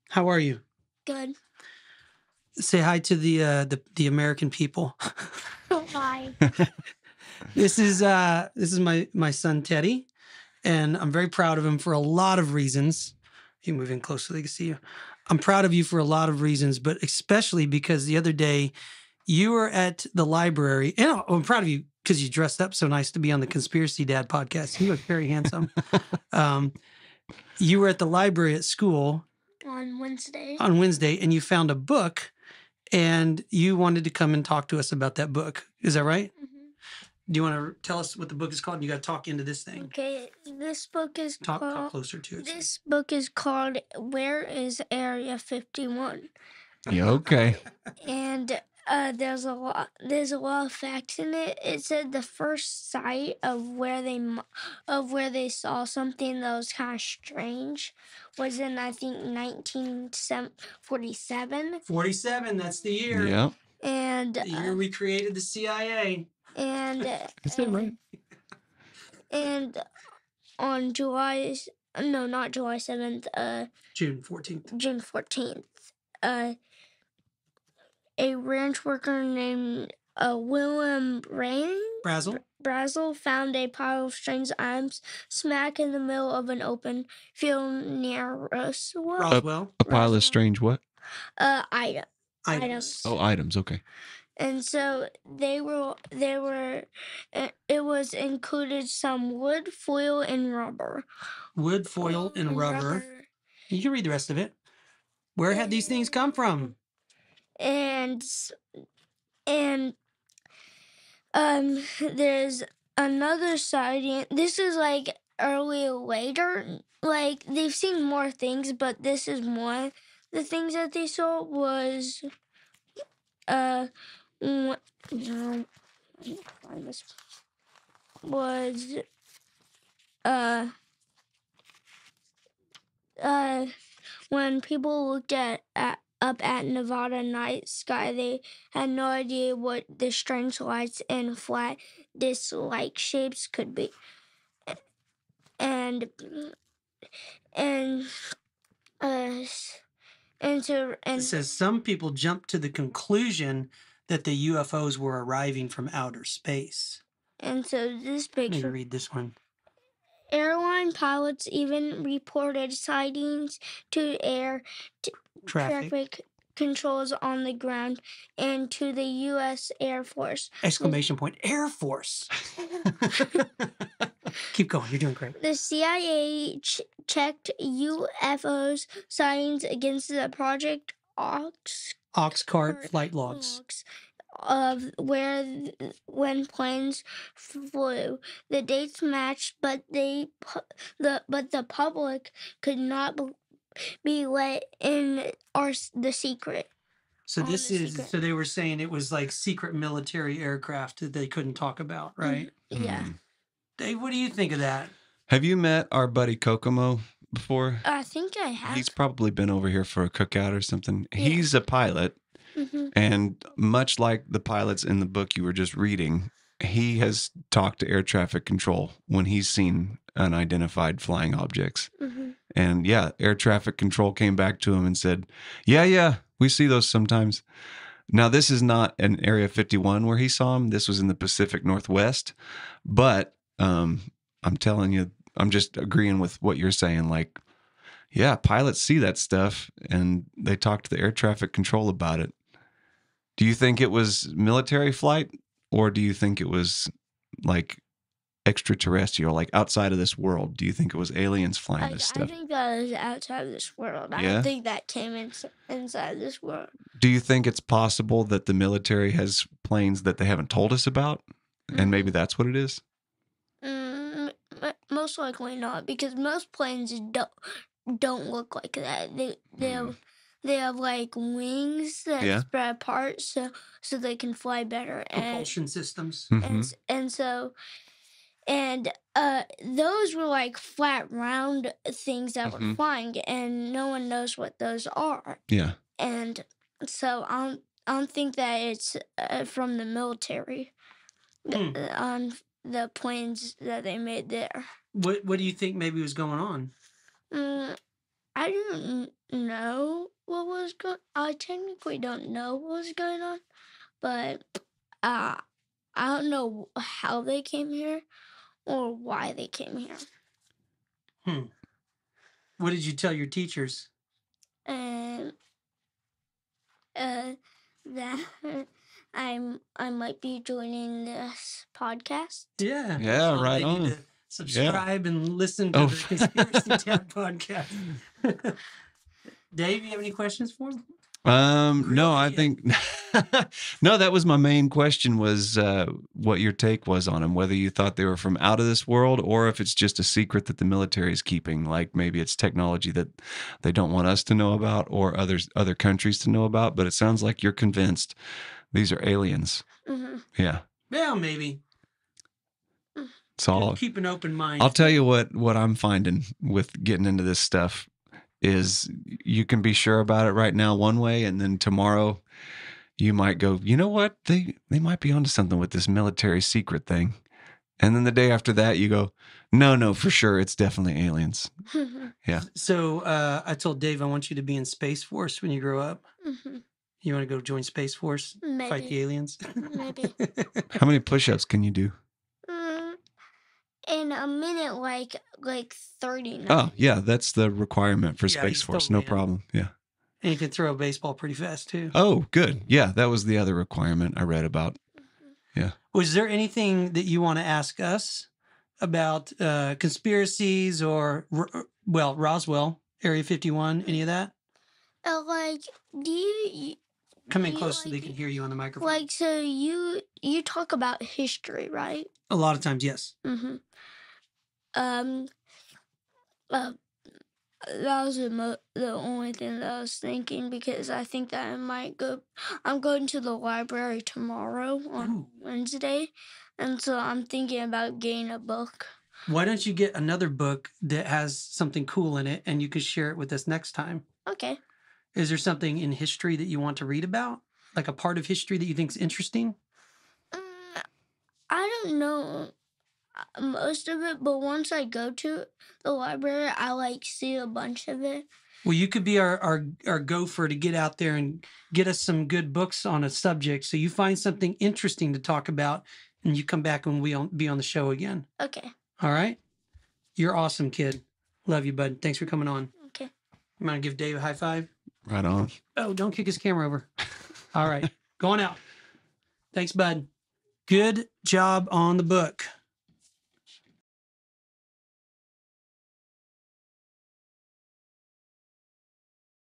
How are you? Good. Say hi to the American people. Hi. This is my son Teddy, and I'm very proud of him for a lot of reasons. You move in close so they can see you. I'm proud of you for a lot of reasons, but especially because the other day you were at the library, and I'm proud of you because you dressed up so nice to be on the Conspiracy Dad podcast. You look very handsome. You were at the library at school On Wednesday. and you found a book, and you wanted to come and talk to us about that book. Is that right? Mm-hmm. Do you want to tell us what the book is called? You got to talk into this thing. Okay, this book is Talk called. closer to it. This book is called "Where Is Area 51?" Yeah, okay. And there's a lot of facts in it. It said the first site of where they saw something that was kind of strange was in, I think, 1947. 47. That's the year. Yeah. And The year we created the CIA. and Is that right? and on not July 7th, June 14th. June 14th, a ranch worker named William Brazel found a pile of strange items smack in the middle of an open field near Roswell. A pile of strange what? Items. Oh, items. Okay. And so it was included some wood, foil, and rubber. Wood, foil, and rubber. You can read the rest of it. Where had these things come from? And there's another sighting. This is like later. Like, they've seen more things, but this is one. The things that they saw was when people looked up at Nevada night sky, they had no idea what the strange lights and flat disc-like shapes could be. And it says some people jumped to the conclusion that the UFOs were arriving from outer space. And so this picture. Let me read this one. Airline pilots even reported sightings to air traffic controls on the ground and to the U.S. Air Force. Exclamation point, Air Force. Keep going, you're doing great. The CIA checked UFOs sightings against the Project Oxcart flight logs of when planes flew. The dates matched, but the public could not be let in the secret. So so they were saying it was like secret military aircraft that they couldn't talk about, right? Mm-hmm. Yeah. Dave, what do you think of that? Have you met our buddy Kokomo before? I think I have. He's probably been over here for a cookout or something. Yeah. He's a pilot. Mm-hmm. And much like the pilots in the book you were just reading, he has talked to air traffic control when he's seen unidentified flying objects. Mm-hmm. And yeah, air traffic control came back to him and said, yeah, we see those sometimes. Now, this is not an Area 51 where he saw him. This was in the Pacific Northwest. But I'm telling you, I'm just agreeing with what you're saying. Like, yeah, pilots see that stuff and they talk to the air traffic control about it. Do you think it was military flight, or do you think it was like extraterrestrial, like outside of this world? Do you think it was aliens flying this stuff? I think that was outside of this world. I don't think that came inside this world. Do you think it's possible that the military has planes that they haven't told us about, and maybe that's what it is? Most likely not, because most planes don't look like that. They have like wings that spread apart so they can fly better. Propulsion systems. Mm-hmm. And those were like flat, round things that were flying, and no one knows what those are. Yeah. And so I don't think that it's from the military on the planes that they made there. What do you think maybe was going on? I know what was going. I technically don't know what was going on, but uh, I don't know how they came here or why they came here. What did you tell your teachers? And that I might be joining this podcast. Yeah. Yeah, Well, right they need on. to subscribe and listen to Oh. the Conspiracy Tab podcast. Dave, you have any questions for him? No, I idea. think no, that was my main question was what your take was on them, whether you thought they were from out of this world or if it's just a secret that the military is keeping, like maybe it's technology that they don't want us to know about or other countries to know about, but it sounds like you're convinced these are aliens. Mm-hmm. Yeah. Well, maybe. So Keep an open mind. I'll tell you what I'm finding with getting into this stuff is you can be sure about it right now one way, and then tomorrow you might go, you know what? They might be onto something with this military secret thing. And then the day after that you go, no, for sure it's definitely aliens. Yeah. So I told Dave I want you to be in Space Force when you grow up. Mm-hmm. You want to go join Space Force? Maybe. Fight the aliens? Maybe. How many push-ups can you do? In a minute, like 39. Oh, yeah, that's the requirement for Yeah, Space he's Force. totally No in. problem. Yeah. And you can throw a baseball pretty fast too. Oh, good. Yeah, that was the other requirement I read about. Yeah. Was there anything that you want to ask us about conspiracies or, Roswell, Area 51, any of that? Like, do you Come in do you close so like they can hear you on the microphone. Like, so you talk about history, right? A lot of times, yes. Mm-hmm. That was the only thing that I was thinking, because I think that I might go. I'm going to the library tomorrow on Wednesday, and so I'm thinking about getting a book. Why don't you get another book that has something cool in it and you can share it with us next time? Okay. Is there something in history that you want to read about? Like a part of history that you think is interesting? I don't know most of it, but once I go to the library, I see a bunch of it. Well, you could be our gopher to get out there and get us some good books on a subject. So you find something interesting to talk about and you come back and we'll be on the show again. Okay. All right? You're awesome, kid. Love you, bud. Thanks for coming on. Okay. You want to give Dave a high five? Right on. Oh, don't kick his camera over. All right. Going out. Thanks, bud. Good job on the book.